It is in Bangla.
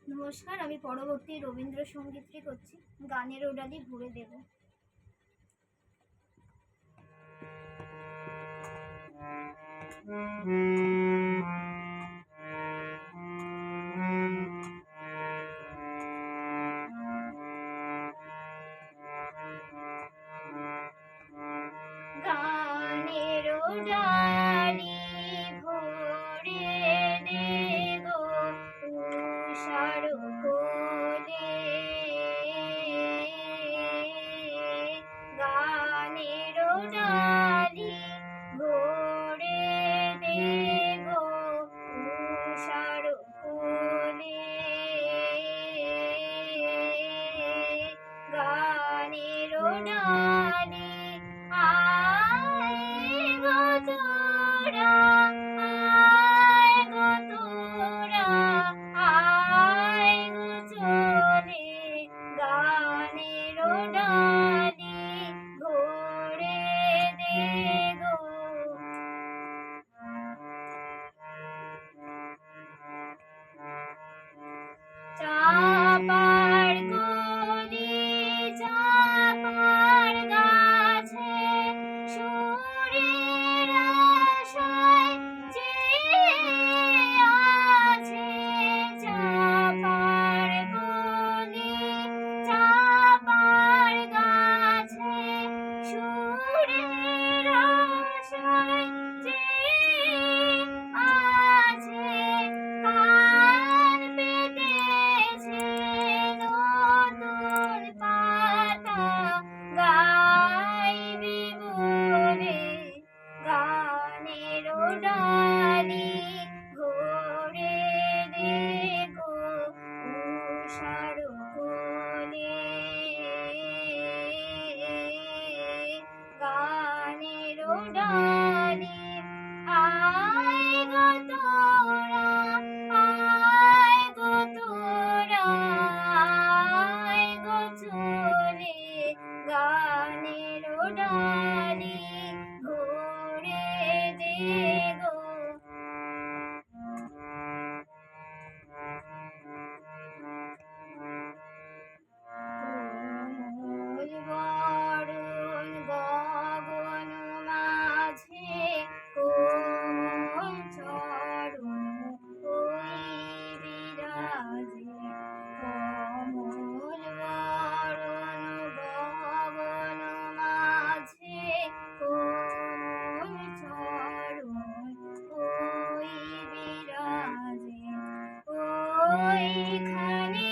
নমস্কার, আমি পরবর্তী রবীন্দ্রসঙ্গীতটি করছি। গানের ওডালি ভরে দেব। গানের ওডালি ভরে দেব উষার কোলে, গানের ওডালি ভরে দেব উষার কোলে, গানের ওডালি আয় গো তোরা, আয় গো তোরা, আয় গো চলে, গানের ওডালি ভরে দে গো। চাপার কলি চাপার গাছে সুরের আশায় চেয়ে আছে, চাপার কলি চাপার গাছে সুরের আশায় চেয়ে আছে, কান পেতেছে নতুন পাতা গাইবি বলে, গানের ওডালি ভরে দে গো উষার কোলে, গানের ওডালি আয় গো তোরা, আয় গো তোরা, আয় গো চলে, গানের ওডালি ভরে দে গো। কোমল বরণ গগন মাঝে কোমল চরণ ওই বিরাজে, কোমল বরণ গগন মাঝে কোমল চরণ ওই বিরাজে, ওইখানে